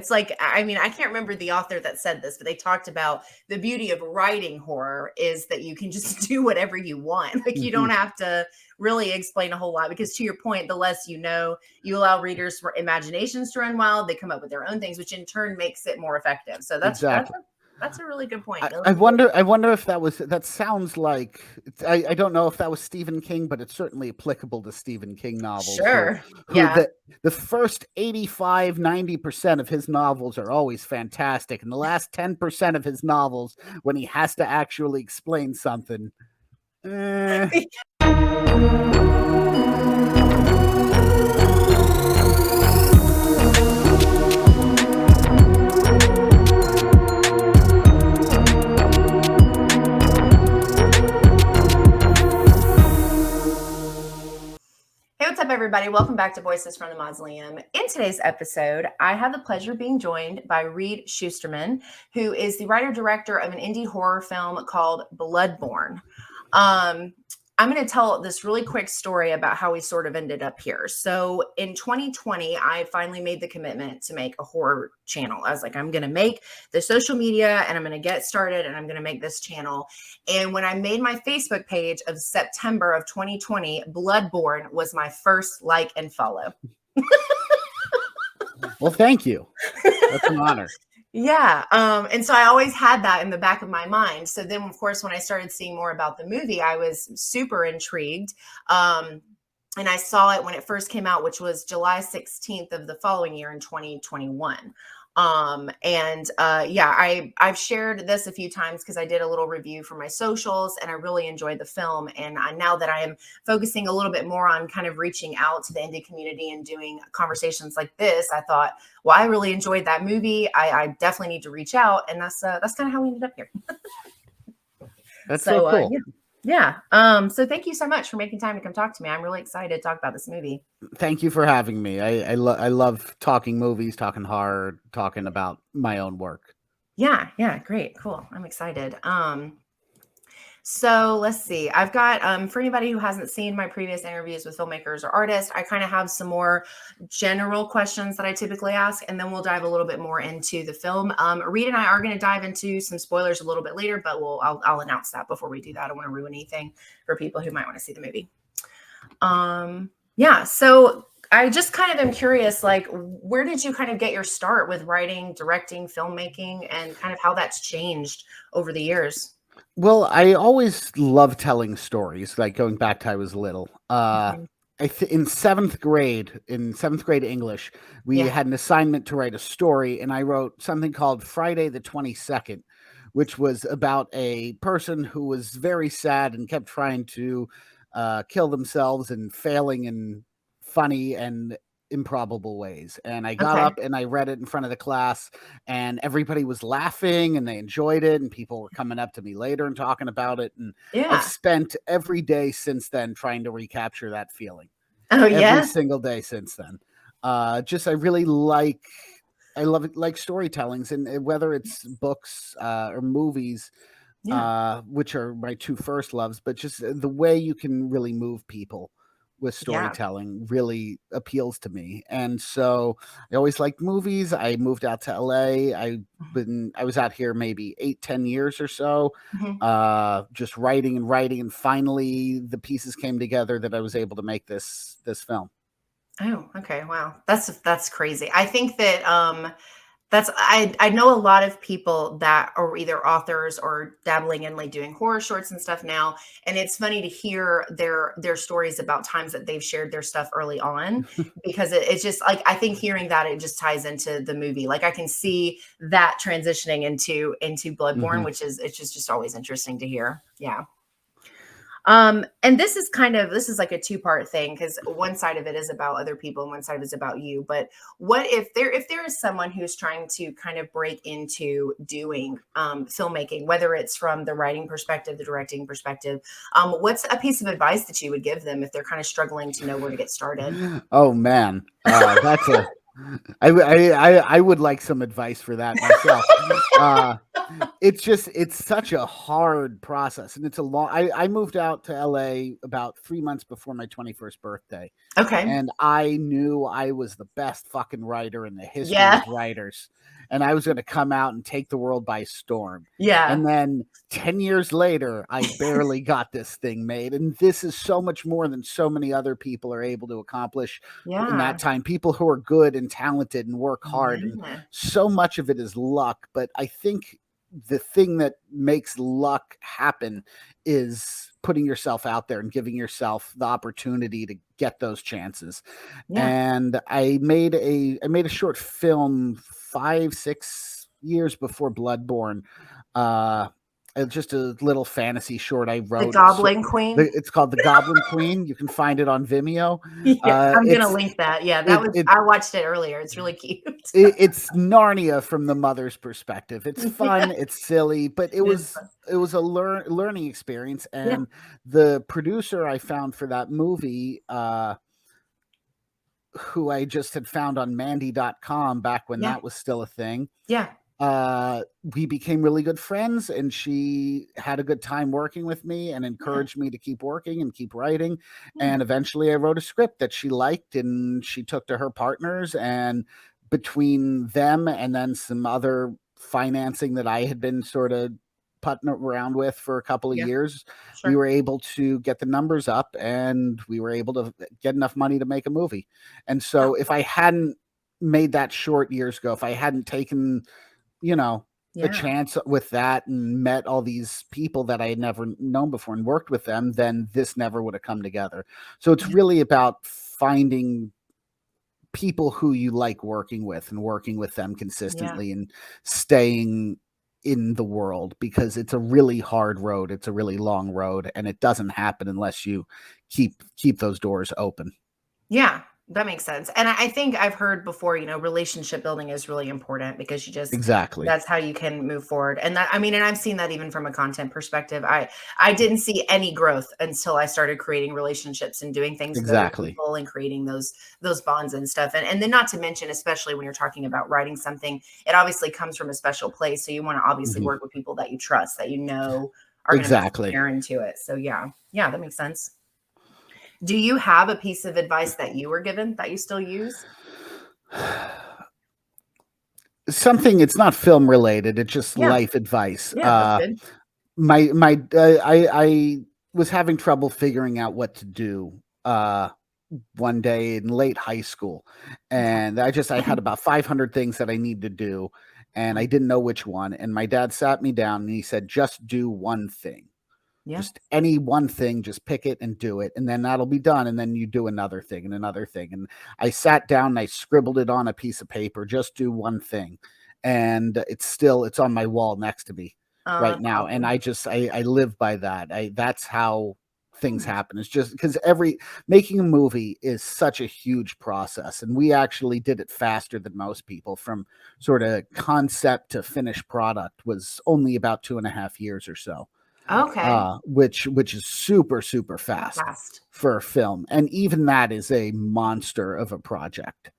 It's like, I mean, I can't remember the author that said this, but they talked about the beauty of writing horror is that you can just do whatever you want. Like, you don't have to really explain a whole lot, because to your point, the less you know, you allow readers' imaginations to run wild. They come up with their own things, which in turn makes it more effective. So Exactly. that's a really good point. I wonder if that sounds like, I don't know if that was Stephen King, but it's certainly applicable to Stephen King novels. Sure. Who Yeah. the first 85-90% of his novels are always fantastic, and the last 10% of his novels, when he has to actually explain something, Hey, what's up, everybody? Welcome back to Voices from the Mausoleum. In today's episode, I have the pleasure of being joined by Reed Shusterman, who is the writer-director of an indie horror film called Bloodborne. I'm going to tell this really quick story about how we sort of ended up here. So in 2020, I finally made the commitment to make a horror channel. I was like, I'm going to make the social media and I'm going to get started and I'm going to make this channel. And when I made my Facebook page of September of 2020, Bloodborne was my first like and follow. Well, thank you. That's an honor. Yeah. And so I always had that in the back of my mind. So then, of course, when I started seeing more about the movie, I was super intrigued. And I saw it when it first came out, which was July 16th of the following year in 2021. I've shared this a few times because I did a little review for my socials and I really enjoyed the film. And now that I am focusing a litof bit more on kind of reaching out to the indie community and doing conversations like this, I thought, well, I really enjoyed that movie. I definitely need to reach out. And that's kind of how we ended up here. That's so cool. Yeah. So thank you so much for making time to come talk to me. I'm really excited to talk about this movie. Thank you for having me. I love talking movies, talking horror, talking about my own work. Yeah. Great. Cool. I'm excited. So let's see. I've got, for anybody who hasn't seen my previous interviews with filmmakers or artists, I kind of have some more general questions that I typically ask, and then we'll dive a little bit more into the film. Reed and I are going to dive into some spoilers a little bit later, but I'll announce that before we do that. I don't want to ruin anything for people who might want to see the movie. So I just kind of am curious, like, where did you kind of get your start with writing, directing, filmmaking, and kind of how that's changed over the years? Well, I always loved telling stories, like going back to I was little. In seventh grade English, we had an assignment to write a story, and I wrote something called Friday the 22nd, which was about a person who was very sad and kept trying to kill themselves and failing in funny and improbable ways. And I got up and I read it in front of the class, and everybody was laughing and they enjoyed it, and people were coming up to me later and talking about it. And I've spent every day since then trying to recapture that feeling. Every single day since then. I really like storytellings, and whether it's books or movies, which are my two first loves, but just the way you can really move people with storytelling really appeals to me. And so I always liked movies. I moved out to LA. I was out here maybe 8-10 years or so, just writing, and finally the pieces came together that I was able to make this film. Oh, okay. Wow. That's crazy. I think that I know a lot of people that are either authors or dabbling in like doing horror shorts and stuff now. And it's funny to hear their stories about times that they've shared their stuff early on, because it's just like, I think hearing that, it just ties into the movie. Like I can see that transitioning into Bloodborne, which is, it's just always interesting to hear. Yeah. And this is like a two-part thing, because one side of it is about other people and one side is about you. But what if there is someone who's trying to kind of break into doing filmmaking, whether it's from the writing perspective, the directing perspective, what's a piece of advice that you would give them if they're kind of struggling to know where to get started? Oh man, that's I would like some advice for that myself. it's such a hard process, and it's a long. I moved out to LA about 3 months before my 21st birthday, Okay. and I knew I was the best fucking writer in the history Yeah. of writers, and I was going to come out and take the world by storm. Yeah. And then 10 years later, I barely got this thing made, and this is so much more than so many other people are able to accomplish in that Yeah. time. People who are good and talented and work hard, and Yeah. so much of it is luck. But I think the thing that makes luck happen is putting yourself out there and giving yourself the opportunity to get those chances. Yeah. And I made a short film 5-6 years before Bloodborne. It's just a little fantasy short I The wrote. Goblin Queen. It's called The Goblin Queen. You can find it on Vimeo. Yeah, I'm gonna It's link that. Yeah, that it, was it I watched it earlier. It's really cute. it's Narnia from the mother's perspective. It's Yeah, fun, it's silly, but it it is was fun. it was a learning experience. Yeah. And the producer I found for that movie, who I just had found on Mandy.com back when Yeah. that was still a thing, Yeah. we became really good friends, and she had a good time working with me and Yeah. encouraged me to keep working and keep writing. Yeah. And eventually I wrote a script that she liked, and she took to her partners, and between them and then some other financing that I had been sort of putting around with for a couple of Yeah. years, we Sure. were able to get the numbers up, and we were able to get enough money to make a movie. And so if I hadn't made that short years ago, if I hadn't taken, you know, a Yeah. chance with that and met all these people that I had never known before and worked with them, then this never would have come together. So it's Yeah. really about finding people who you like working with and working with them Yeah. consistently and staying in the world, because it's a really hard road. It's a really long road, and it doesn't happen unless you keep those doors open. Yeah, that makes sense. And I think I've heard before, relationship building is really important because Exactly. that's how you can move forward. And that, I mean, and I've seen that even from a content perspective. I didn't see any growth until I started creating relationships and doing things with other Exactly. people and creating those bonds and stuff. And then not to mention, especially when you're talking about writing something, it obviously comes from a special place. So you want to obviously Mhm. work with people that you trust, that you know are going to be Exactly. fair to it. So yeah. Yeah, that makes sense. Do you have a piece of advice that you were given that you still use? Something, it's not film related, it's just Yeah. life advice. Yeah, that's good. I was having trouble figuring out what to do one day in late high school, Okay. and I had about 500 things that I need to do, and I didn't know which one. And my dad sat me down and he said, "Just do one thing." Yeah. Just any one thing, just pick it and do it, and then that'll be done, and then you do another thing and another thing. And I sat down and I scribbled it on a piece of paper, just do one thing. And it's on my wall next to me Oh, right that's now, and awesome. I live by that. That's how things Hmm. happen. It's just because every making a movie is such a huge process, and we actually did it faster than most people. From sort of concept to finished product was only about 2.5 years or so, Okay. which is super, super That fast fast. for a film. And even that is a monster of a project,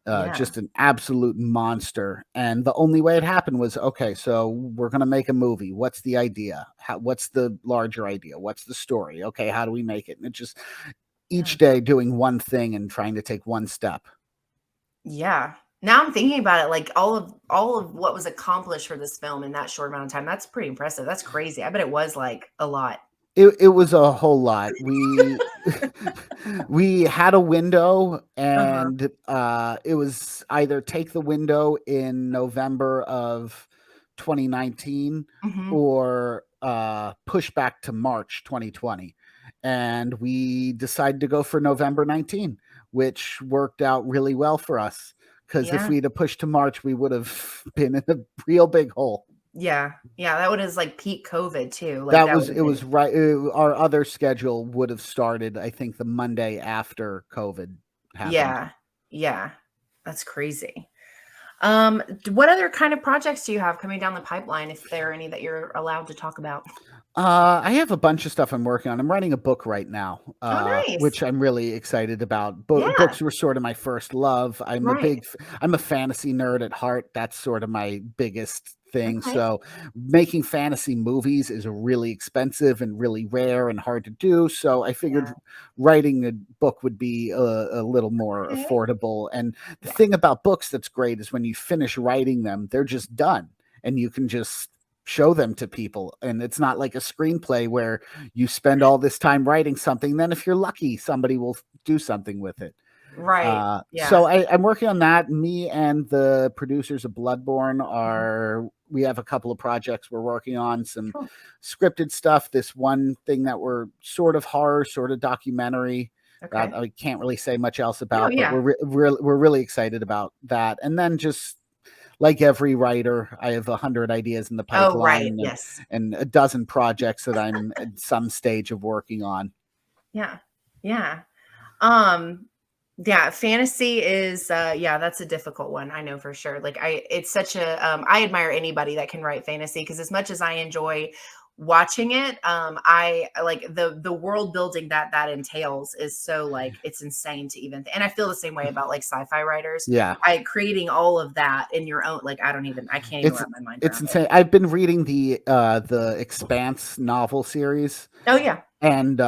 Yeah. just an absolute monster. And the only way it happened was, okay, so we're going to make a movie. What's the idea? What's the larger idea? What's the story? Okay, how do we make it? And it just Yeah. each day doing one thing and trying to take one step. Yeah. Now I'm thinking about it, like all of what was accomplished for this film in that short amount of time. That's pretty impressive. That's crazy. I bet it was like a lot. It was a whole lot. We we had a window, Uh-huh. and it was either take the window in November of 2019 Hmm. or push back to March 2020. And we decided to go for November 19, which worked out really well for us, because if Yeah. we'd have pushed to March, we would have been in a real big hole. Yeah. Yeah. That would have like peak COVID too. Like That that was would have it been was right. Our other schedule would have started, I think, the Monday after COVID happened. yeah. Yeah. That's crazy. What other kind of projects do you have coming down the pipeline, if there are any that you're allowed to talk about? I have a bunch of stuff I'm working on. I'm writing a book right now, Oh, nice. which I'm really excited about. Yeah, Books were sort of my first love. right. I'm a fantasy nerd at heart. That's sort of my biggest thing. Okay. So making fantasy movies is really expensive and really rare and hard to do. So I figured Yeah. writing a book would be a little more Okay. affordable. And the Yeah. thing about books that's great is when you finish writing them, they're just done and you can just show them to people. And it's not like a screenplay where you spend all this time writing something. Then if you're lucky, somebody will do something with it. Right. So Yeah. I'm working on that. Me and the producers of Bloodborne Mhm. we have a couple of projects we're working on, some Cool. scripted stuff. This one thing that we're sort of horror, sort of documentary that Okay. I can't really say much else No, about, but yeah. we're really excited about that. And then just like every writer, I have 100 ideas in the Oh, right. pipeline Yes. and a dozen projects that I'm at some stage of working on. Yeah. Yeah. Um, yeah, fantasy is yeah, that's a difficult one. I know for sure. Like it's such a I admire anybody that can write fantasy because as much as I enjoy watching it, I like the world building that that entails is so like it's insane to even and I feel the same way about like sci-fi writers. Yeah. I creating all of that in your own like I can't even It's wrap my mind it's around it. insane. I've been reading the Expanse novel series, Oh yeah. and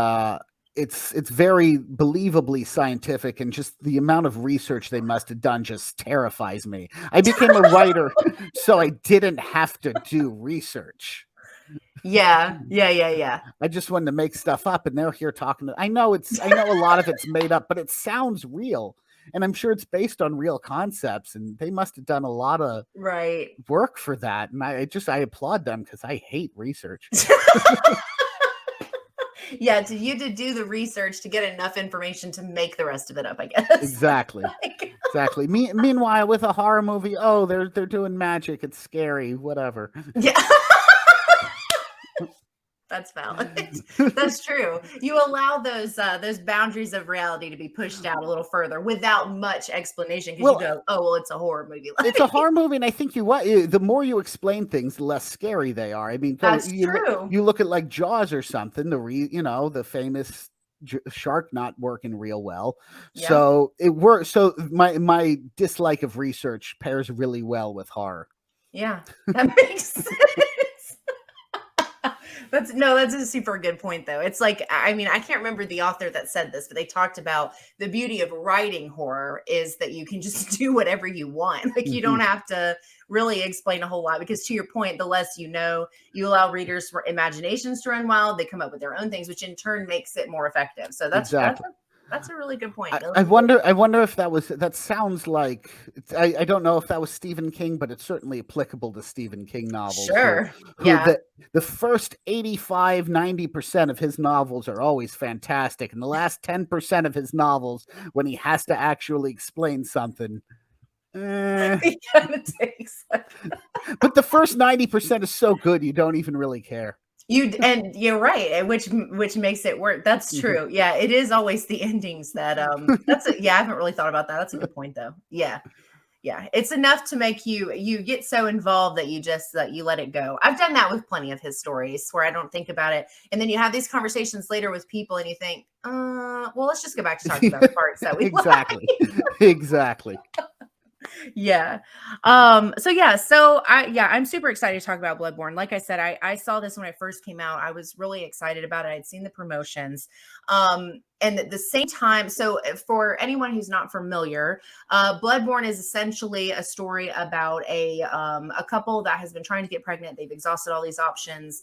it's very believably scientific, and just the amount of research they must have done just terrifies me. I became a writer so I didn't have to do research. Yeah. Yeah, yeah, yeah. I just wanted to make stuff up, and they're here talking. I know a lot of it's made up, but it sounds real, and I'm sure it's based on real concepts. And they must have done a lot of Right. work for that. And I applaud them because I hate research. Yeah, to you to do the research to get enough information to make the rest of it up, I guess. Exactly. Like, Exactly. Meanwhile, with a horror movie, oh, they're doing magic. It's scary. Whatever. yeah. That's valid. That's true. You allow those boundaries of reality to be pushed out a little further without much explanation because you Well, go, "Oh, well, it's a horror movie." it's a Like, horror movie, and I think the more you explain things, the less scary they are. I mean, that's true. you look at like Jaws or something. The famous shark not working real well. Yeah. So it works. So my dislike of research pairs really well with horror. Yeah. That makes sense. That's no, that's a super good point though. It's like I mean, I can't remember the author that said this, but they talked about the beauty of writing horror is that you can just do whatever you want. Like you Mhm. don't have to really explain a whole lot because to your point, the less you know, you allow readers for imaginations to run wild, they come up with their own things, which in turn makes it more effective. So Exactly. that's a really good point. I wonder if that sounds like I don't know if that was Stephen King, but it's certainly applicable to Stephen King novels Sure. who Yeah. the first 85-90% of his novels are always fantastic, and the last 10% of his novels, when he has to actually explain something, eh. It kind of takes But the first 90% is so good you don't even really care. and you're right, which makes it work. That's Mhm. true. Yeah, it is always the endings that that's a, yeah, I haven't really thought about that. That's a good point though. Yeah. Yeah. It's enough to make you get so involved that you just that you let it go. I've done that with plenty of his stories where I don't think about it. And then you have these conversations later with people and you think, well, let's just go back to talking about the parts that we Exactly. like. Exactly. Yeah. I'm super excited to talk about Bloodborne. Like I said, I saw this when it first came out. I was really excited about it. I'd seen the promotions. And at the same time, so for anyone who's not familiar, Bloodborne is essentially a story about a couple that has been trying to get pregnant. They've exhausted all these options.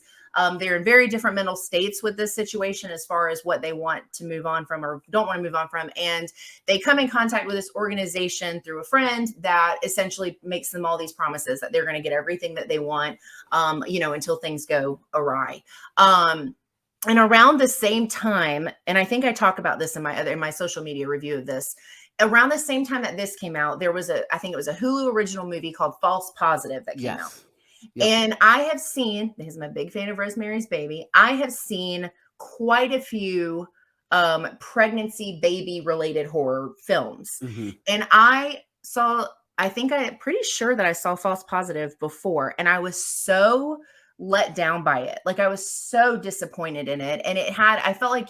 They're in very different mental states with this situation as far as what they want to move on from or don't want to move on from. And they come in contact with this organization through a friend that essentially makes them all these promises that they're going to get everything that they want, until things go awry. And around the same time, and I think I talk about this in my social media review of this, around the same time that this came out, I think it was a Hulu original movie called False Positive that came out. Yes. Yep. And I have seen, because I'm a big fan of Rosemary's Baby, I have seen quite a few pregnancy baby related horror films. Mhm. And I'm pretty sure that I saw False Positive before. And I was so let down by it. Like I was so disappointed in it. And I felt like,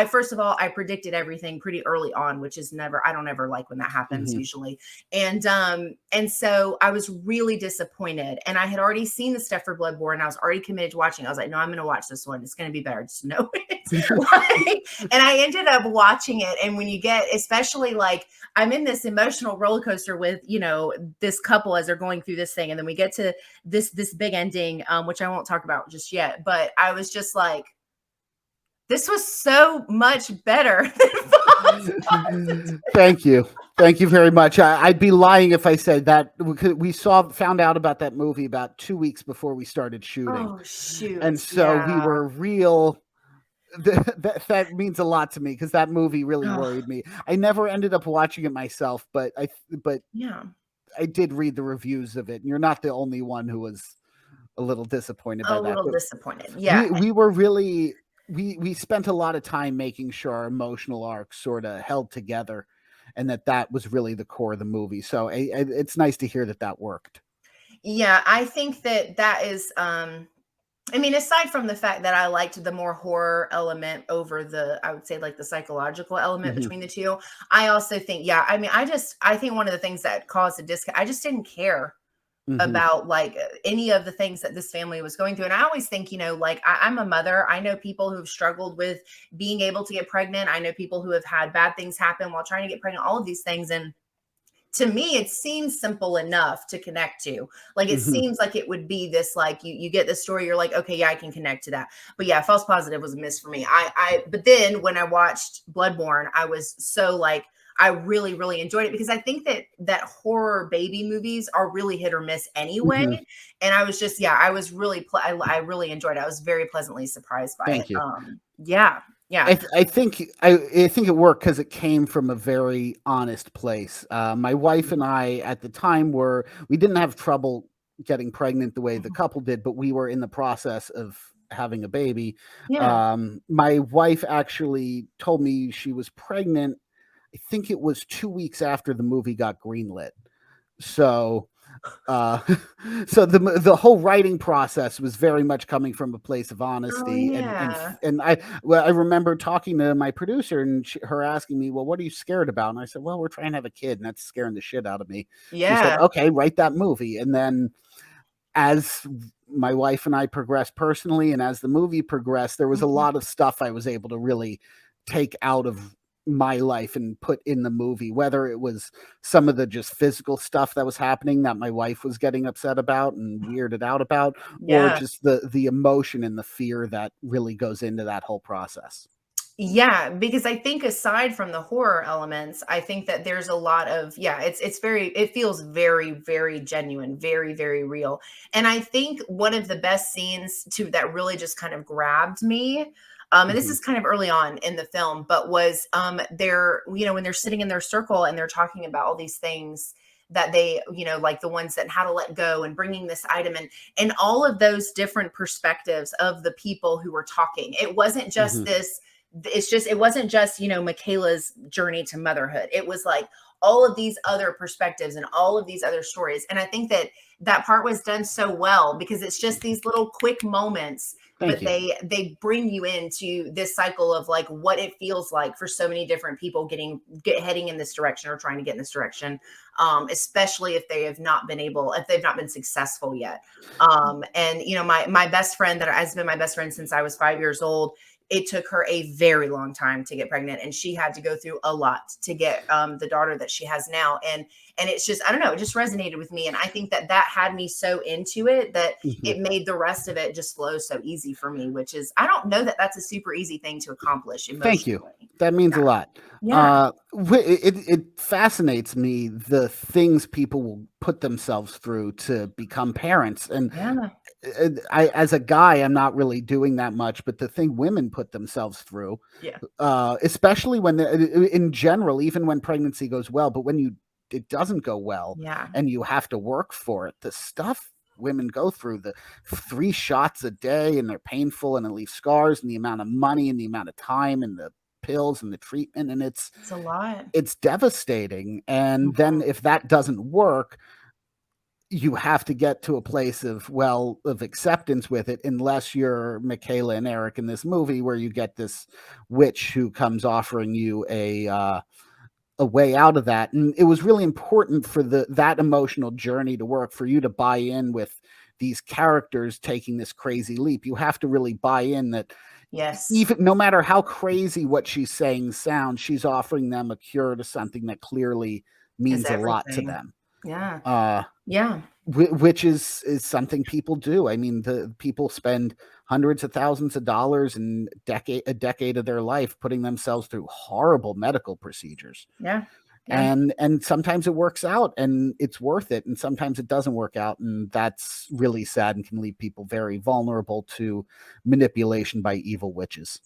first of all, I predicted everything pretty early on, which is never, I don't ever like when that happens Mhm. usually. And so I was really disappointed. And I had already seen the stuff for Bloodborne. I was already committed to watching. I was like, no, I'm going to watch this one. It's going to be better. Just know it. And I ended up watching it. And when you get, especially like, I'm in this emotional roller coaster with, this couple as they're going through this thing. And then we get to this big ending, which I won't talk about just yet. But I was just like, this was so much better than False Positive. Thank you. Thank you very much. I'd be lying if I said that we found out about that movie about 2 weeks before we started shooting. Oh shoot. And so we Yeah. were real. That means a lot to me because that movie really Oh, worried me. I never ended up watching it myself, but yeah. I did read the reviews of it, and you're not the only one who was a little disappointed by A that. little But disappointed. Yeah. we were really we spent a lot of time making sure our emotional arcs sort of held together, and that was really the core of the movie. So it's nice to hear that worked. Yeah. I think that is I mean, aside from the fact that I liked the more horror element over I would say like the psychological element Hmm. between the two, I also think, yeah, I mean, I think one of the things that caused I just didn't care Hmm. about like any of the things that this family was going through. And I always think, like I'm a mother. I know people who've struggled with being able to get pregnant. I know people who have had bad things happen while trying to get pregnant, all of these things. And to me it seems simple enough to connect to. Like it Hmm. seems like it would be this, like you get this story, you're like, okay, yeah, I can connect to that. But yeah, False Positive was a miss for me. But then when I watched Bloodborne, I was so like, I really really enjoyed it, because I think that horror baby movies are really hit or miss anyway. Hmm. And I was just, yeah, I was really I really enjoyed it. I was very pleasantly surprised by it. Thank you. Yeah. Yeah. I think it worked because it came from a very honest place. My wife and I at the time we didn't have trouble getting pregnant the way the couple did, but we were in the process of having a baby. Yeah. My wife actually told me she was pregnant. I think it was 2 weeks after the movie got greenlit. So uh, so the whole writing process was very much coming from a place of Oh honesty, yeah. and I remember talking to my producer and her asking me, well, what are you scared about? And I said, well, we're trying to have a kid, and that's scaring the shit out of me. She said, Yeah. okay, write that movie. And then as my wife and I progressed personally, and as the movie progressed, there was a Mhm. lot of stuff I was able to really take out of my life and put in the movie, whether it was some of the just physical stuff that was happening that my wife was getting upset about and weirded out about, or Yeah. just the emotion and the fear that really goes into that whole process. Yeah, because I think aside from the horror elements, I think that there's a lot of, yeah, it feels very very genuine, very very real. And I think one of the best scenes too that really just kind of grabbed me, and this Hmm. is kind of early on in the film, but was they're, when they're sitting in their circle and they're talking about all these things that they, like the ones that how to let go and bringing this item and all of those different perspectives of the people who were talking. It wasn't just Hmm. this, it wasn't just, Michaela's journey to motherhood. It was like all of these other perspectives and all of these other stories. And I think that part was done so well, because it's just these little quick moments, Thank but you. they bring you into this cycle of like what it feels like for so many different people heading in this direction or trying to get in this direction, especially if they've not been successful yet. And my best friend that has been my best friend since I was 5 years old, it took her a very long time to get pregnant, and she had to go through a lot to get the daughter that she has now. And it's just, I don't know, it just resonated with me. And I think that had me so into it that Hmm. it made the rest of it just flow so easy for me, which is, I don't know that that's a super easy thing to accomplish Thank you. emotionally. That means a Yeah. lot. Yeah. It fascinates me the things people will put themselves through to become parents, and Yeah. I, as a guy, I'm not really doing that much. But the thing women put themselves through, Yeah. especially when in general, even when pregnancy goes well, but when it doesn't go well, Yeah. and you have to work for it, the stuff women go through, the 3 shots a day, and they're painful, and it leaves scars, and the amount of money and the amount of time and the pills and the treatment, and It's a lot. it's devastating. And then Mhm. if that doesn't work, you have to get to a place of acceptance with it, unless you're Michaela and Eric in this movie, where you get this witch who comes offering you a way out of that. And it was really important for that emotional journey to work, for you to buy in with these characters taking this crazy leap. You have to really buy in that Yes. even no matter how crazy what she's saying sounds, she's offering them a cure to something that clearly Is means a lot to everything. them. Yeah. Uh, Yeah. which is something people do. I mean, the people spend hundreds of thousands of dollars and a decade of their life putting themselves through horrible medical procedures. Yeah. Yeah. And sometimes it works out and it's worth it, and sometimes it doesn't work out, and that's really sad and can leave people very vulnerable to manipulation by evil witches.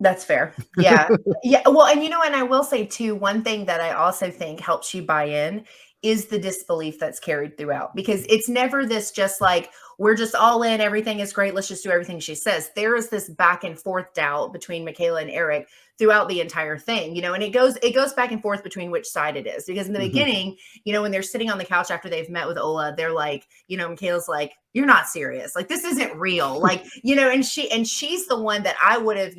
That's fair. Yeah. Yeah. Well, and and I will say too, one thing that I also think helps you buy in is the disbelief that's carried throughout, because it's never this just like, we're just all in, everything is great, let's just do everything she says. There is this back and forth doubt between Michaela and Eric throughout the entire thing, and it goes back and forth between which side it is. Because in the Mhm. beginning, when they're sitting on the couch after they've met with Ola, they're like, Michaela's like, you're not serious. Like, this isn't real. Like, and she's the one that I would have,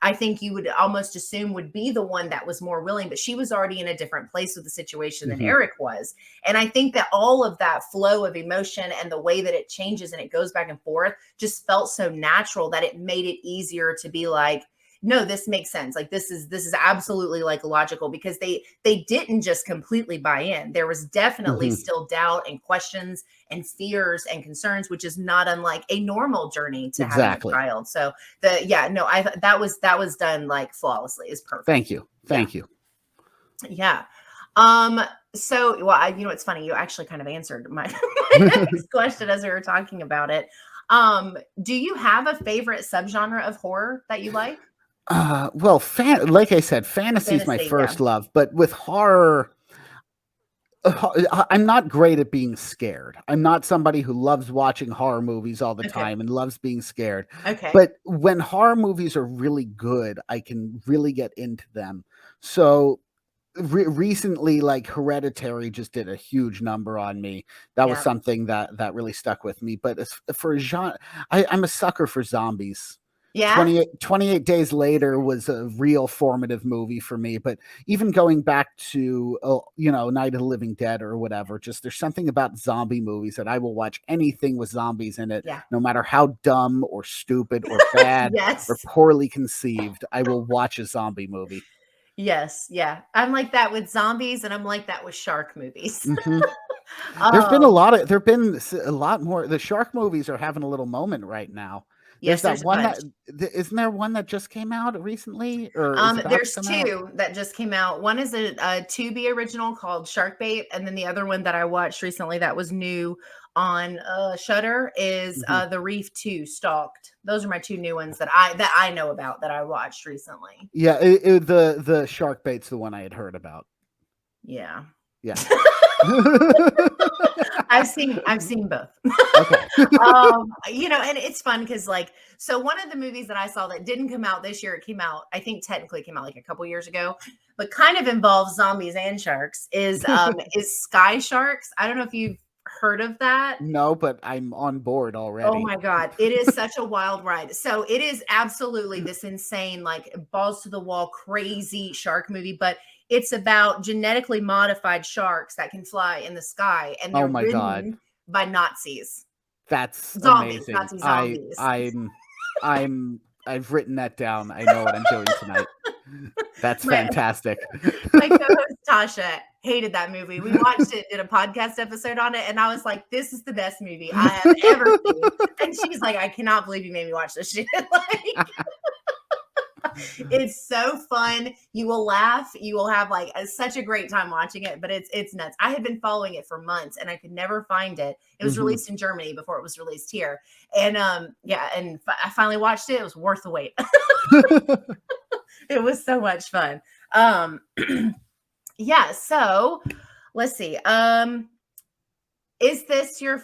I think you would almost assume would be the one that was more willing, but she was already in a different place with the situation than Mhm. Eric was. And I think that all of that flow of emotion and the way that it changes and it goes back and forth just felt so natural that it made it easier to be like, no, this makes sense. Like, this is absolutely like logical, because they didn't just completely buy in. There was definitely Mhm. still doubt and questions and fears and concerns, which is not unlike a normal journey to having a Exactly. child. So I that was done like flawlessly. Is perfect. Thank you. Yeah. Thank you. Yeah. So, well, it's funny, you actually kind of answered my, my next question as we were talking about it. Do you have a favorite subgenre of horror that you like? Well, like I said, fantasy is my Fantasy, yeah. first love, but with horror, I'm not great at being scared. I'm not somebody who loves watching horror movies all the Okay. time and loves being scared. Okay. But when horror movies are really good, I can really get into them. So recently, like Hereditary just did a huge number on me. That was Yeah. something that really stuck with me. But for genre, I'm a sucker for zombies. Yeah. 28 Days Later was a real formative movie for me, but even going back to, Night of the Living Dead or whatever, just there's something about zombie movies that I will watch anything with zombies in it, Yeah. no matter how dumb or stupid or bad or Yes. poorly conceived, I will watch a zombie movie. Yes. Yeah. I'm like that with zombies, and I'm like that with shark movies. Mhm. um, There've been a lot more. The shark movies are having a little moment right now. There's yes, that there's a one bunch. that isn't there one that just came out recently or is about to There's come out? two that just came out. One is a Tubi original called Shark Bait, and then the other one that I watched recently that was new on Shutter is Mhm. The Reef 2 Stalked. Those are my two new ones that I know about that I watched recently. Yeah, the shark bait's the one I had heard about. Yeah. Yeah. I've seen both. Okay. And it's fun because so one of the movies that I saw that didn't come out this year, it came out, I think technically it came out like a couple years ago, but kind of involves zombies and sharks is Sky Sharks. I don't know if you've heard of that. No, but I'm on board Oh already. my God. It is such a wild ride. So it is absolutely this insane, like balls to the wall, crazy shark movie, but it's about genetically modified sharks that can fly in the sky, and Oh they're my god. ridden by Nazis. That's Zombies, amazing. Nazi zombies. I've written that down. I know what I'm doing tonight. That's My fantastic. my co-host Tasha hated that movie. We watched it, did a podcast episode on it, and I was like, "This is the best movie I have ever seen." And she's like, "I cannot believe you made me watch this shit." Like, it's so fun. You will laugh. You will have such a great time watching it, but it's nuts. I had been following it for months and I could never find it. It was Mhm. released in Germany before it was released here. And yeah, and I finally watched it. It was worth the wait. It was so much fun. Um yeah, so let's see. This is your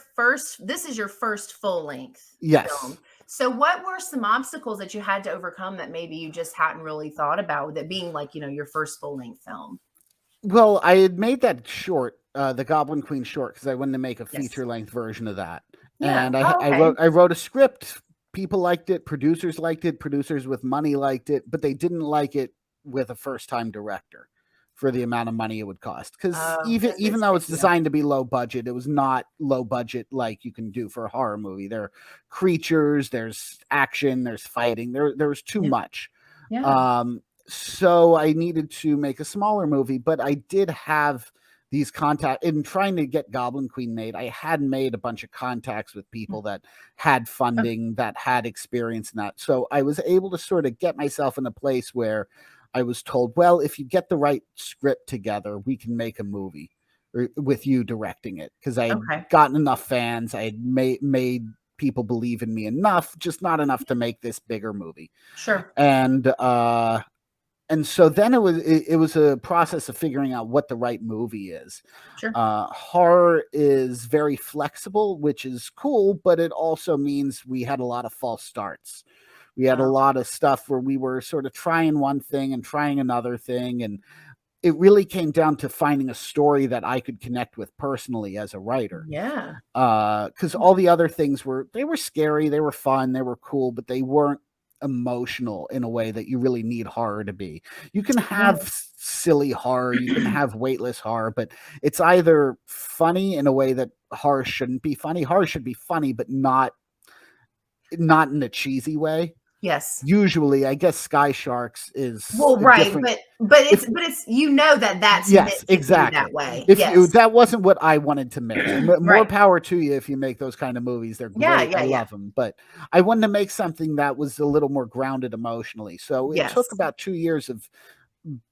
first full length Yes. film. So what were some obstacles that you had to overcome that maybe you just hadn't really thought about with it being your first full length film? Well, I had made that short the Goblin Queen short because I wanted to make a Yes. feature length version of that. Yeah. And Oh, okay. I wrote a script. People liked it. Producers liked it. Producers with money liked it, but they didn't like it with a first time director for the amount of money it would cost. Because Oh, because even it's though it's yeah. designed to be low budget, it was not low budget like you can do for a horror movie. There are creatures, there's action, there's fighting. There was too Yeah. much. Yeah. So I needed to make a smaller movie, but I did have these contacts in trying to get Goblin Queen made. I had made a bunch of contacts with people that had Oh, funding, that had experience in that. So I was able to sort of get myself in a place where I was told, well, if you get the right script together, we can make a movie with you directing it. Because I had okay. gotten enough fans, I had made people believe in me enough, just not enough to make this bigger movie. Sure. And so then it was a process of figuring out what the right movie is. Sure. Horror is very flexible, which is cool, but it also means we had a lot of false starts. We had a Oh, lot of stuff where we were sort of trying one thing and trying another thing, and it really came down to finding a story that I could connect with personally as a writer. yeah. Because all the other things were scary, they were fun, they were cool, but they weren't emotional in a way that you really need horror to be. You can Yeah. have silly horror, you can have weightless horror, but it's either funny in a way that horror shouldn't be funny. Horror should be funny, but not in a cheesy way. Yes. Usually, I guess Sky Sharks is Well, a right, different. but If it's you know that that's meant Yes, to be that exactly. way. If you Yes. that wasn't what I wanted to make. More Right. power to you if you make those kind of movies. They're Yeah, great. I yeah, yeah. love them, but I wanted to make something that was a little more grounded emotionally. So it took Yes. about 2 years of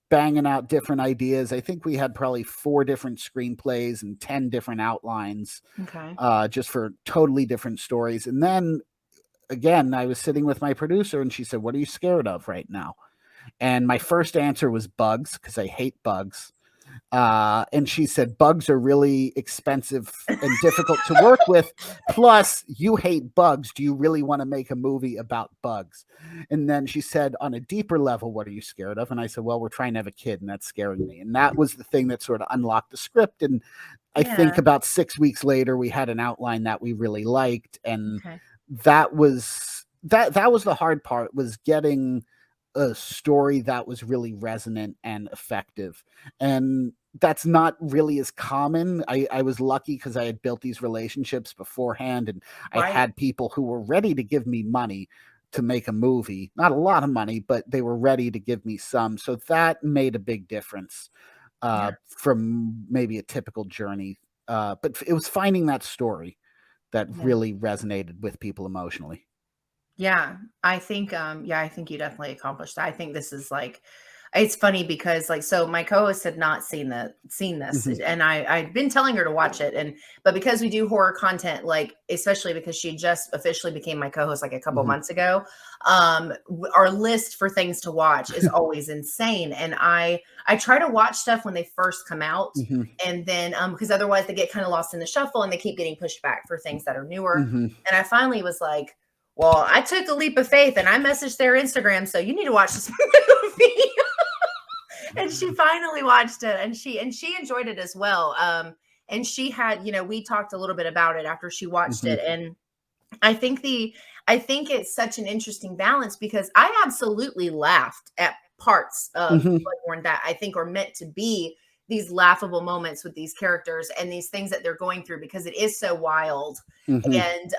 banging out different ideas. I think we had probably 4 different screenplays and 10 different outlines, Okay. just for totally different stories. And then again, I was sitting with my producer and she said, "What are you scared of right now?" And my first answer was bugs because I hate bugs. And she said, "Bugs are really expensive and difficult to work with. Plus, you hate bugs. Do you really want to make a movie about bugs?" And then she said, "On a deeper level, what are you scared of?" And I said, "Well, we're trying to have a kid, and that's scaring me." And that was the thing that sort of unlocked the script. And I think Yeah. about 6 weeks later, we had an outline that we really liked. And Okay. that was the hard part, was getting a story that was really resonant and effective. And that's not really as common. I was lucky because I had built these relationships beforehand, and I Right. had people who were ready to give me money to make a movie. Not a lot of money, but they were ready to give me some. So that made a big difference Yeah. from maybe a typical journey. But it was finding that story that Yeah. really resonated with people emotionally. Yeah, I think you definitely accomplished that. I think this is like it's funny because like so my co-host had not seen this Mhm, and I'd been telling her to watch it and but because we do horror content like especially because she just officially became my co-host like a couple mhm, months ago our list for things to watch is always insane and I try to watch stuff when they first come out mhm, and then because otherwise they get kind of lost in the shuffle and they keep getting pushed back for things that are newer mhm. and I finally was like well, I took a leap of faith and I messaged their Instagram, so you need to watch this movie. And she finally watched it and she enjoyed it as well. And she had, you know, we talked a little bit about it after she watched Mhm, it. And I think the I think it's such an interesting balance because I absolutely laughed at parts of mhm, Bloodborne that I think are meant to be these laughable moments with these characters and these things that they're going through because it is so wild mhm, and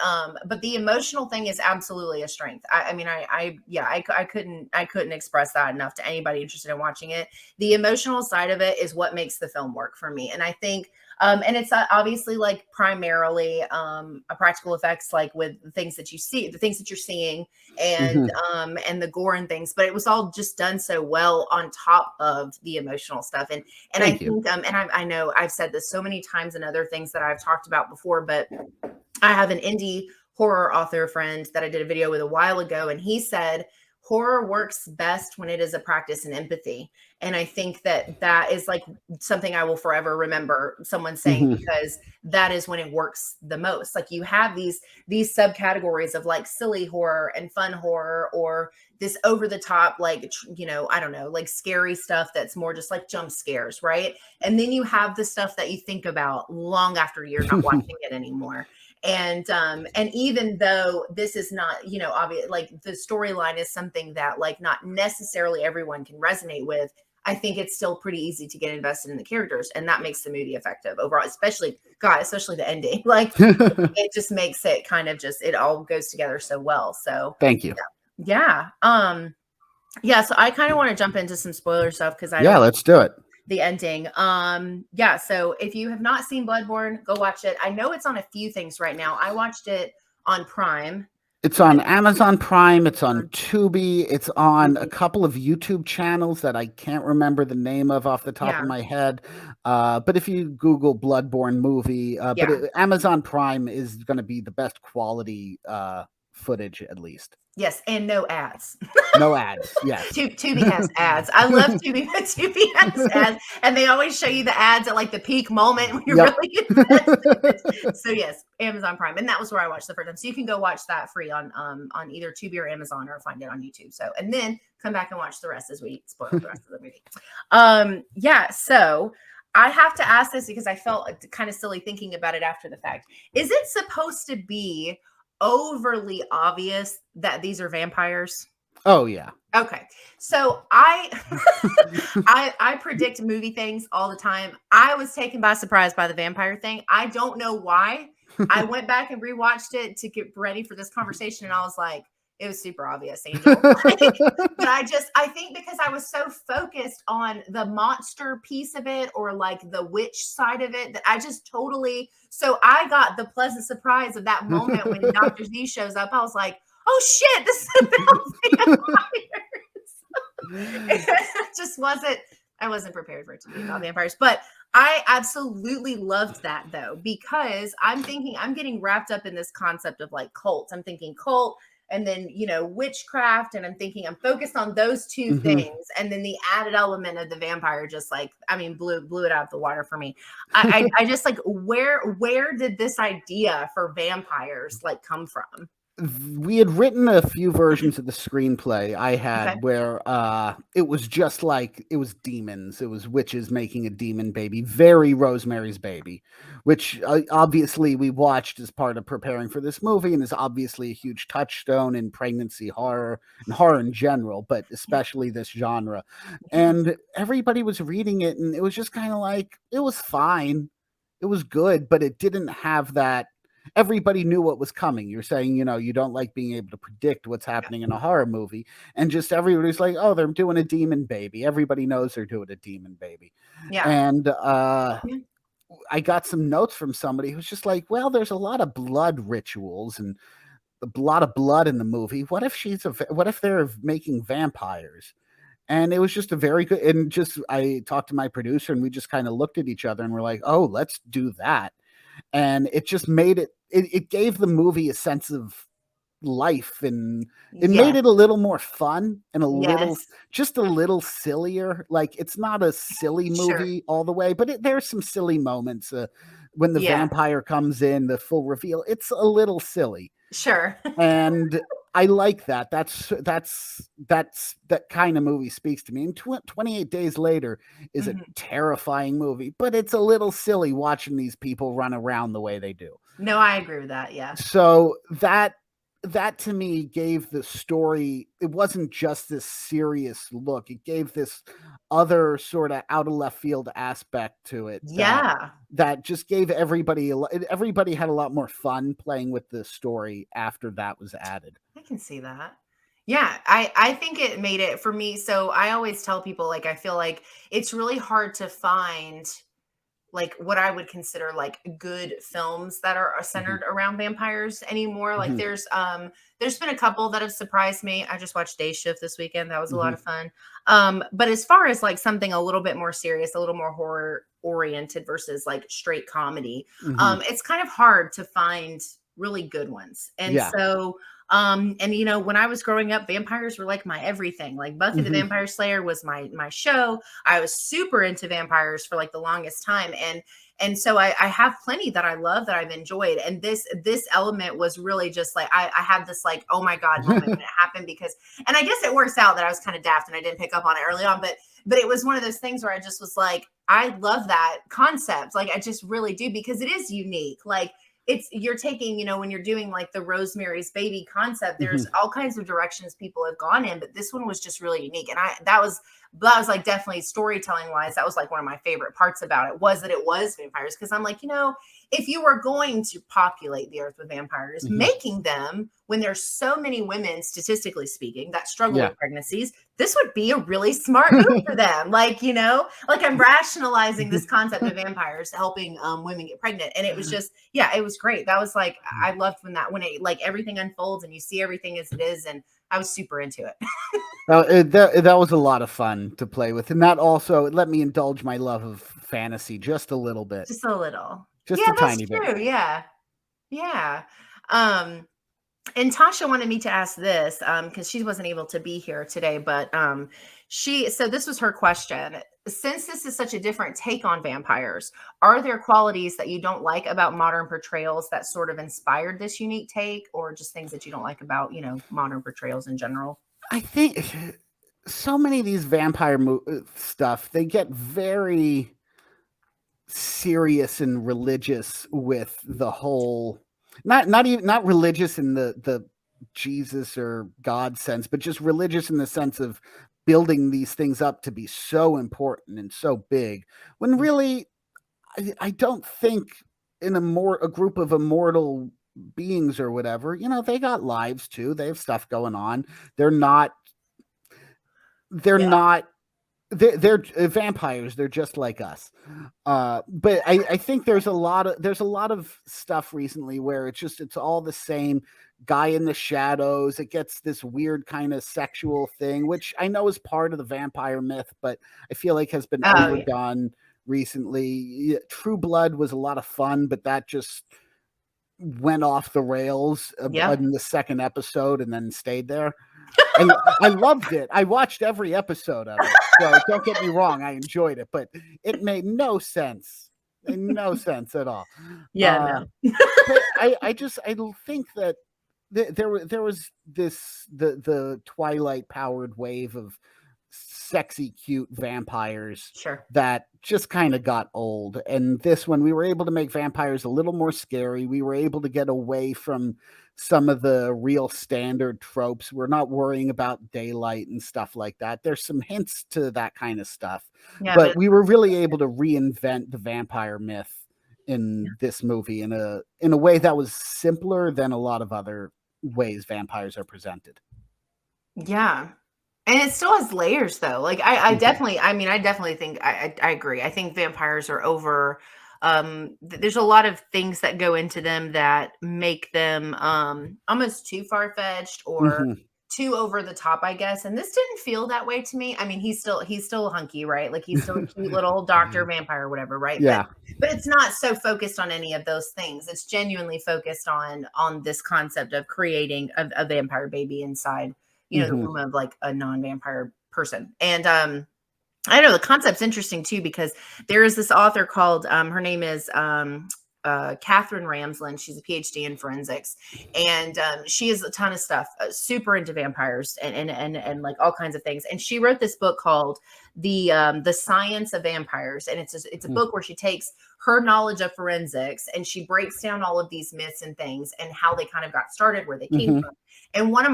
but the emotional thing is absolutely a strength. I mean I couldn't express that enough to anybody interested in watching it. The emotional side of it is what makes the film work for me and I think and it's obviously like primarily a practical effects like with the things that you see the things that you're seeing mhm. and the gore and things but it was all just done so well on top of the emotional stuff and I Thank you. think and I know I've said this so many times in other things that I've talked about before but I have an indie horror author friend that I did a video with a while ago, and he said horror works best when it is a practice in empathy. And I think that that is like something I will forever remember someone saying, Mhm. because that is when it works the most. Like you have these subcategories of like silly horror and fun horror, or this over the top, like, I don't know, like scary stuff that's more just like jump scares, right? And then you have the stuff that you think about long after you're not watching it anymore. And even though this is not, obvious, like the storyline is something that like not necessarily everyone can resonate with, I think it's still pretty easy to get invested in the characters, and that makes the movie effective overall, especially the ending. Like it just makes it kind of just, it all goes together so well. So Thank you. yeah. Yeah, so I kind of want to jump into some spoiler stuff because I Yeah, don't let's do it. the ending. Yeah, so if you have not seen Bloodborne, go watch it. I know it's on a few things right now. I watched it on Prime. It's on Amazon Prime, it's on On Tubi, it's on a Tubi. couple of YouTube channels that I can't remember the name of off the top of Yeah. my head. But if you Google Bloodborne movie, Yeah. Amazon Prime is going to be the best quality footage, at least. Yes, and no ads. No ads. Yes. Tubi has ads. I love Tubi, but Tubi has ads, and they always show you the ads at like the peak moment when you're Yep. really invested. So yes, Amazon Prime, and that was where I watched the first time. So you can go watch that free on either Tubi or Amazon, or find it on YouTube. So, and then come back and watch the rest as we spoil the rest of the movie. Yeah. So I have to ask this because I felt kind of silly thinking about it after the fact. Is it supposed to be overly obvious that these are vampires? Oh yeah. Okay. So I I predict movie things all the time. I was taken by surprise by the vampire thing. I don't know why. I went back and rewatched it to get ready for this conversation, and I was like, it was super obvious, Angel. But I think because I was so focused on the monster piece of it, or like the witch side of it, that I just totally, so I got the pleasant surprise of that moment when Dr. Z shows up. I was like, oh shit, this is about vampires. I wasn't prepared for it to be about vampires, but I absolutely loved that though, because I'm getting wrapped up in this concept of like cults. I'm thinking cult, and then witchcraft, and I'm focused on those two things, and then the added element of the vampire just like, I mean, blew it out of the water for me. I just like, where did this idea for vampires like come from? We had written a few versions of the screenplay I had Okay. where it was just like, it was demons, it was witches making a demon baby, very Rosemary's Baby, which obviously we watched as part of preparing for this movie, and is obviously a huge touchstone in pregnancy horror and horror in general, but especially this genre. And everybody was reading it, and it was just kind of like, it was fine, it was good, but it didn't have that. Everybody knew what was coming. You're saying, you don't like being able to predict what's happening in a horror movie. And just everybody's like, oh, they're doing a demon baby. Everybody knows they're doing a demon baby. Yeah. And I got some notes from somebody who's just like, well, there's a lot of blood rituals and a lot of blood in the movie. What if they're making vampires? And it was just a very good, and just, I talked to my producer, and we just kind of looked at each other and we're like, oh, let's do that. And it just made it gave the movie a sense of life, and it made Yes. it a little more fun and Yes. just a little sillier. Like, it's not a silly Sure. movie all the way, but there's some silly moments when the Yeah. vampire comes in, the full reveal. It's a little silly. Sure. And I like that. That kind of movie speaks to me. And 28 Days Later is a terrifying movie, but it's a little silly watching these people run around the way they do. No, I agree with that. Yeah. So that to me gave the story, it wasn't just this serious look. It gave this other sort of out of left field aspect to it. Yeah. That just gave everybody had a lot more fun playing with the story after that was added. I can see that. Yeah, I think it made it for me. So I always tell people, like, I feel like it's really hard to find like what I would consider like good films that are centered around vampires anymore. Like there's been a couple that have surprised me. I just watched Day Shift this weekend. That was a lot of fun. But as far as like something a little bit more serious, a little more horror oriented versus like straight comedy, it's kind of hard to find really good ones. And Yeah. so And you know, when I was growing up, vampires were like my everything. Like Buffy the Mhm. Vampire Slayer was my show. I was super into vampires for like the longest time. And so I have plenty that I love that I've enjoyed. And this element was really just like I had this like, oh my God moment when it happened because, and I guess it works out that I was kind of daft and I didn't pick up on it early on, but it was one of those things where I just was like, I love that concept. Like I just really do because it is unique. Like it's you're taking, you know, when you're doing like the Rosemary's Baby concept, there's Mhm. all kinds of directions people have gone in, but this one was just really unique. And that was like definitely storytelling wise, that was like one of my favorite parts about it was that it was vampires. Cause I'm like, you know, if you were going to populate the earth with vampires, Mhm. making them when there's so many women, statistically speaking, that struggle Yeah. with pregnancies, this would be a really smart move for them. Like, you know, like I'm rationalizing this concept of vampires helping women get pregnant. And it was just, yeah, it was great. That was like, I loved when it like everything unfolds and you see everything as it is. And I was super into it. That was a lot of fun to play with, and that also let me indulge my love of fantasy just a little bit, Just a little. just Yeah, a that's tiny bit. true. Yeah. Yeah. Um, and Tasha wanted me to ask this because she wasn't able to be here today, but so this was her question. Since this is such a different take on vampires, are there qualities that you don't like about modern portrayals that sort of inspired this unique take, or just things that you don't like about, you know, modern portrayals in general? I think so many of these vampire stuff, they get very serious and religious with the whole, not religious in the Jesus or God sense, but just religious in the sense of building these things up to be so important and so big, when really I don't think in a group of immortal beings or whatever, you know, they got lives too. They have stuff going on. They're not they're Yeah. not they're vampires. They're just like us. But I think there's a lot of stuff recently where it's all the same guy in the shadows. It gets this weird kind of sexual thing, which I know is part of the vampire myth, but I feel like has been Oh, yeah. overdone recently. True Blood was a lot of fun, but that just went off the rails Yeah. in the second episode and then stayed there. I I loved it. I watched every episode of it. So don't get me wrong, I enjoyed it, but it made no sense. No sense at all. Yeah. Uh, No. but I think that there was the Twilight powered wave of sexy, cute vampires Sure. that just kind of got old. And this one, we were able to make vampires a little more scary. We were able to get away from some of the real standard tropes. We're not worrying about daylight and stuff like that. There's some hints to that kind of stuff, Yeah. but But we were really able to reinvent the vampire myth in this movie in a way that was simpler than a lot of other ways vampires are presented. yeah. And it still has layers though. Like I Mhm. definitely, I mean, I definitely think I agree. I think vampires are over there's a lot of things that go into them that make them almost too far-fetched or Mhm. too over the top, I guess. And this didn't feel that way to me. I mean, he's still hunky, right? Like he's still a cute little doctor vampire or whatever, right? But Yeah. but it's not so focused on any of those things. It's genuinely focused on this concept of creating a vampire baby inside, you know, the Mhm. womb of like a non-vampire person. And I know the concept's interesting too because there is this author called her name is Catherine Ramsland. She's a PhD in forensics, and she has a ton of stuff. Super into vampires and like all kinds of things. And she wrote this book called the Science of Vampires, and it's a Mm. book where she takes her knowledge of forensics and she breaks down all of these myths and things and how they kind of got started, where they came Mhm. from. And one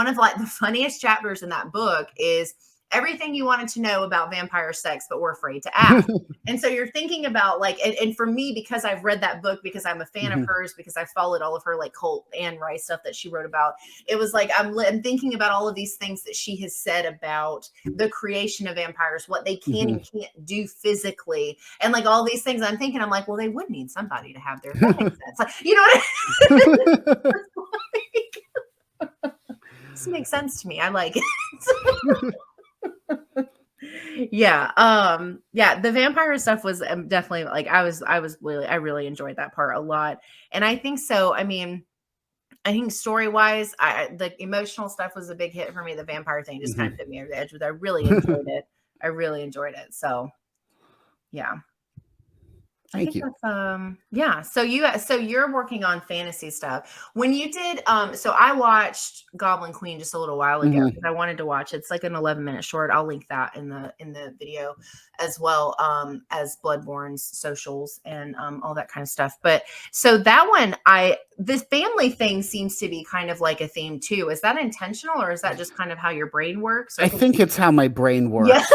of like the funniest chapters in that book is everything you wanted to know about vampire sex, but were afraid to ask. And so you're thinking about like, and for me, because I've read that book, because I'm a fan of Mhm. hers, because I followed all of her like cult Anne Rice stuff that she wrote about, it was like I'm thinking about all of these things that she has said about the creation of vampires, what they can Mhm. and can't do physically, and like all these things. I'm thinking, I'm like, well, they would need somebody to have their. That makes sense. Like, you know what? This makes sense to me. I like it. Yeah, yeah, the vampire stuff was definitely like I really enjoyed that part a lot. And I think so, I mean, I think story wise, the emotional stuff was a big hit for me. The vampire thing just kind of put me over the edge, but I really enjoyed it. I really enjoyed it. So yeah. I Thank think you. that's yeah. So you're working on fantasy stuff. When you did so I watched Goblin Queen just a little while ago Mhm. because I wanted to watch it. It's like an 11-minute short. I'll link that in the video as well as Bloodborne's socials and all that kind of stuff. But so that one this family thing seems to be kind of like a theme too. Is that intentional or is that just kind of how your brain works? Or I think it's how my brain yeah. works.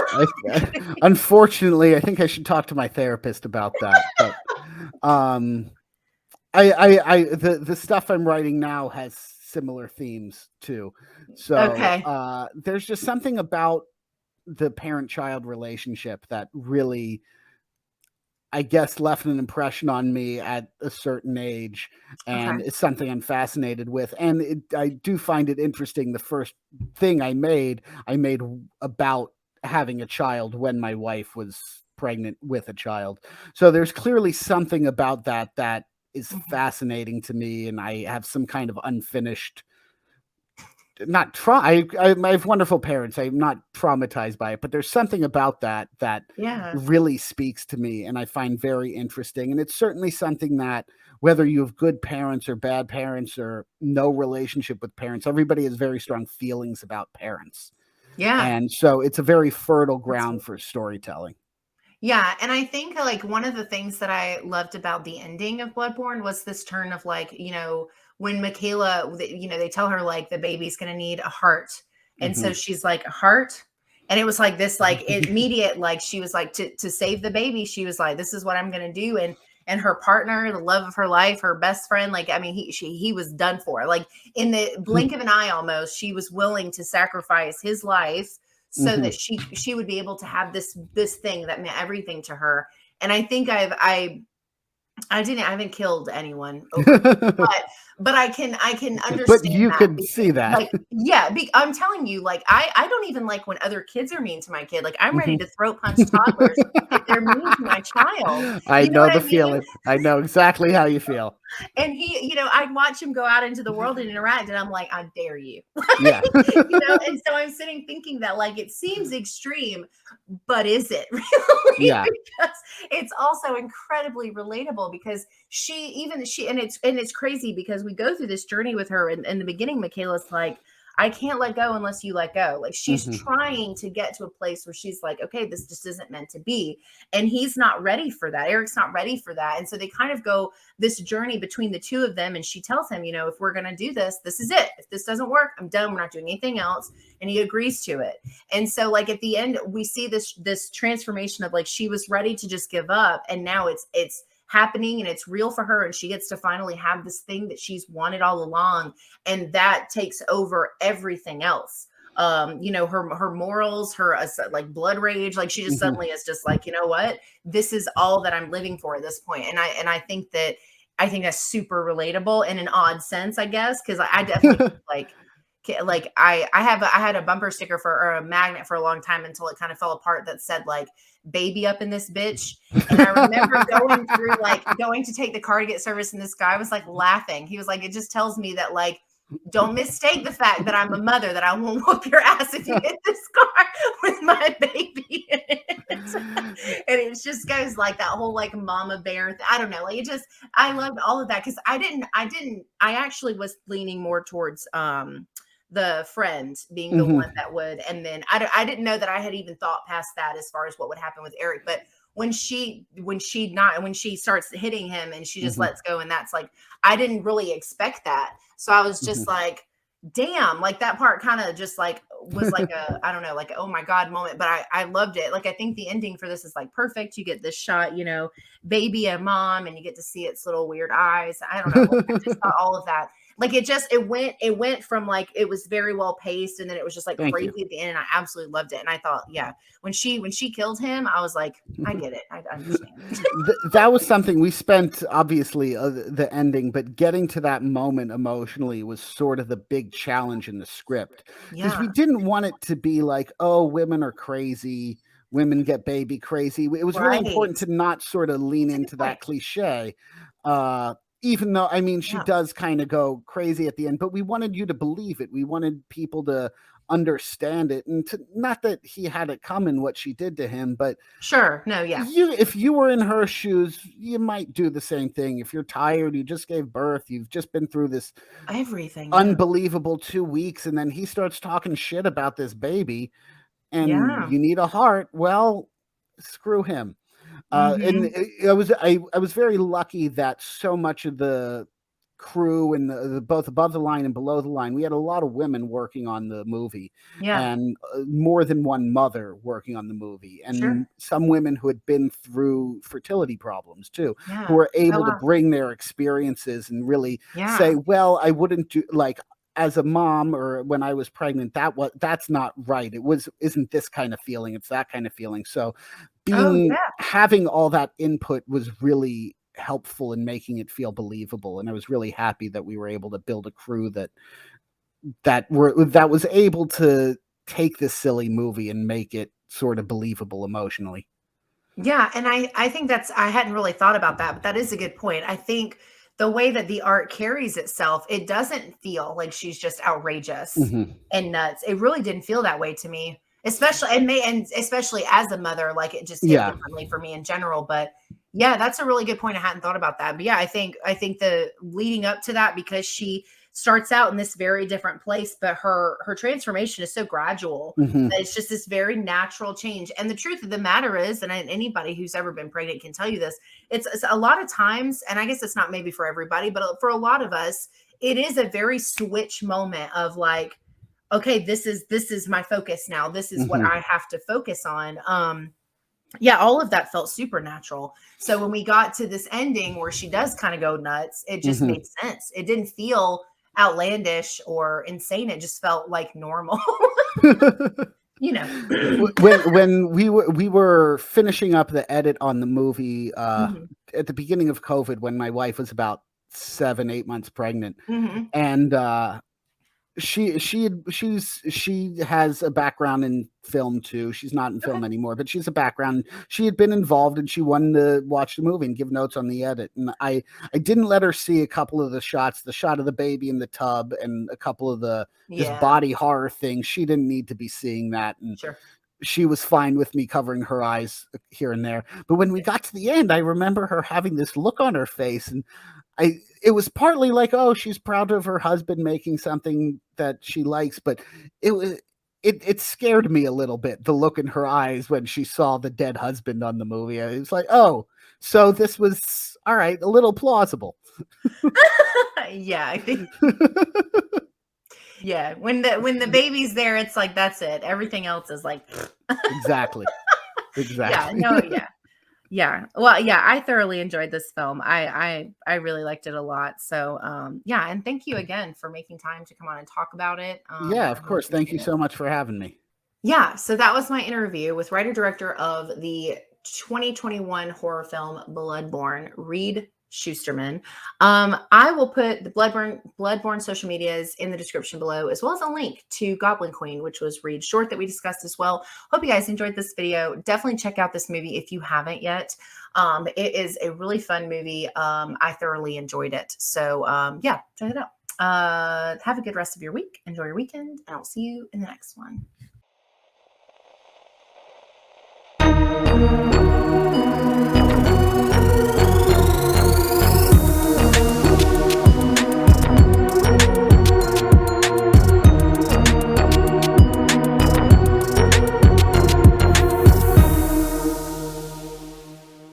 Unfortunately, I think I should talk to my therapist about that. But um, the stuff I'm writing now has similar themes too. So Okay. there's just something about the parent-child relationship that really, I guess, left an impression on me at a certain age, Okay. and it's something I'm fascinated with. And I do find it interesting. The first thing I made about having a child when my wife was pregnant with a child. So there's clearly something about that that is Mhm. fascinating to me, and I have some kind of unfinished not try I have wonderful parents. I'm not traumatized by it, but there's something about that that Yeah. really speaks to me and I find very interesting. And it's certainly something that whether you have good parents or bad parents or no relationship with parents, everybody has very strong feelings about parents. Yeah. And so it's a very fertile ground Absolutely. for storytelling. Yeah, and I think like one of the things that I loved about the ending of Bloodborne was this turn of like, when Michaela, they tell her like the baby's going to need a heart. And so Mhm. she's like, a heart. And it was like this like immediate like she was like to save the baby, she was like this is what I'm going to do and her partner, the love of her life, her best friend, like I mean he was done for. Like in the blink of an eye almost, she was willing to sacrifice his life so that Mhm. she would be able to have this thing that meant everything to her. And I think I haven't killed anyone over, but I can But understand you that could because see that. like yeah, I'm telling you, like I don't even like when other kids are mean to my kid. Like I'm ready Mhm. to throat punch toddlers if they're mean to my child. I You know know what the I mean? feeling. I know exactly how you feel. And I'd watch him go out into the world and interact, and I'm like, I dare you. Yeah. And so I'm sitting thinking that like it seems extreme, but is it really? Yeah. Because it's also incredibly relatable because she and it's crazy because we go through this journey with her and in the beginning Michaela's like I can't let go unless you let go. Like she's Mhm. trying to get to a place where she's like, okay, this just isn't meant to be. And he's not ready for that. Eric's not ready for that. And so they kind of go this journey between the two of them. And she tells him, if we're going to do this, this is it. If this doesn't work, I'm done. We're not doing anything else. And he agrees to it. And so like at the end, we see this transformation of like she was ready to just give up. And now it's happening and it's real for her and she gets to finally have this thing that she's wanted all along and that takes over everything else. Her morals, her like blood rage, like she just Mhm. suddenly is just like, you know what, this is all that I'm living for at this point. And I think that's super relatable in an odd sense, I guess, because I definitely like I had a bumper sticker for or a magnet for a long time until it kind of fell apart that said like baby up in this bitch. And I remember going to take the car to get service, and this guy was like laughing. He was like, it just tells me that like don't mistake the fact that I'm a mother, that I won't whoop your ass if you hit this car with my baby in it. And it just goes like that whole like mama bear. I don't know. Like it just, I loved all of that because I actually was leaning more towards the friend being the Mhm. one that would, and then I didn't know that I had even thought past that as far as what would happen with Eric. But when she starts hitting him and she just Mhm. lets go, and that's like I didn't really expect that. So I was just Mhm. like, damn, like that part kind of just like was like a I don't know, like oh my god moment. But I loved it. Like I think the ending for this is like perfect. You get this shot, baby and mom, and you get to see its little weird eyes. I don't know. Like I just thought all of that. Like it went from like it was very well paced, and then it was just like Thank you. crazy at the end, and I absolutely loved it. And I thought, yeah, when she killed him, I was like, I get it, I understand. That was something we spent, obviously, the ending, but getting to that moment emotionally was sort of the big challenge in the script because we Yeah, didn't want it to be like, oh, women are crazy, women get baby crazy. It was really right. important to not sort of lean That's a good into point. that cliche. Uh, even though, I mean, she Yeah. does kind of go crazy at the end, but we wanted you to believe it. We wanted people to understand it, and not that he had it coming what she did to him, but Sure. No, yeah. if you were in her shoes, you might do the same thing. If you're tired, you just gave birth, you've just been through this Everything. Yeah. unbelievable 2 weeks, and then he starts talking shit about this baby, and Yeah. you need a heart. Well, screw him. And Mhm. I was very lucky that so much of the crew and the both above the line and below the line, we had a lot of women working on the movie, Yeah. and more than one mother working on the movie, and Sure. some women who had been through fertility problems too, who Yeah. were Oh, able to wow. bring their experiences and really say, Yeah. well, I wouldn't do, like, as a mom, or when I was pregnant, that's not right. It was isn't this kind of feeling, it's that kind of feeling. So Oh, being yeah. having all that input was really helpful in making it feel believable, and I was really happy that we were able to build a crew that was able to take this silly movie and make it sort of believable emotionally. Yeah, and I think that's I hadn't really thought about that, but that is a good point. I think the way that the art carries itself, it doesn't feel like she's just outrageous Mhm. and nuts. It really didn't feel that way to me. And especially as a mother, like it just hit Yeah. differently for me in general. But yeah, that's a really good point. I hadn't thought about that. But yeah, I think the leading up to that, because she starts out in this very different place, but her transformation is so gradual, Mhm. it's just this very natural change. And the truth of the matter is, and anybody who's ever been pregnant can tell you this, it's a lot of times, and I guess it's not maybe for everybody, but for a lot of us, it is a very switch moment of like, okay, this is my focus now. This is what Mhm. I have to focus on. Yeah, all of that felt supernatural. So when we got to this ending where she does kind of go nuts, it just Mhm. made sense. It didn't feel outlandish or insane. It just felt like normal, you know. When we were finishing up the edit on the movie, Mhm. at the beginning of COVID, when my wife was about 7, 8 months pregnant, Mhm. and she has a background in film too. She's not in Okay. film anymore, but she's a background. She had been involved, and she wanted to watch the movie and give notes on the edit. And I didn't let her see a couple of the shots, the shot of the baby in the tub, and a couple of the just Yeah, body horror things. She didn't need to be seeing that, and sure. she was fine with me covering her eyes here and there. But when we got to the end, I remember her having this look on her face, and I it was partly like, oh, she's proud of her husband making something that she likes, but it was it scared me a little bit, the look in her eyes when she saw the dead husband on the movie. It was like, oh, so this was all right, a little plausible. Yeah, I think yeah, when the baby's there, it's like that's it. Everything else is like Exactly. yeah, Exactly. no, yeah. Yeah. Well, yeah, I thoroughly enjoyed this film. I really liked it a lot. So, yeah, and thank you again for making time to come on and talk about it. Yeah, I of really course. Thank you appreciate it. so much for having me. Yeah, so that was my interview with writer director of the 2021 horror film Bloodborne, Reed Shusterman. I will put the Bloodborne social medias in the description below, as well as a link to Goblin Queen, which was Reed's short that we discussed as well. Hope you guys enjoyed this video. Definitely check out this movie if you haven't yet. It is a really fun movie. I thoroughly enjoyed it. So yeah, check it out. Have a good rest of your week. Enjoy your weekend, and I'll see you in the next one.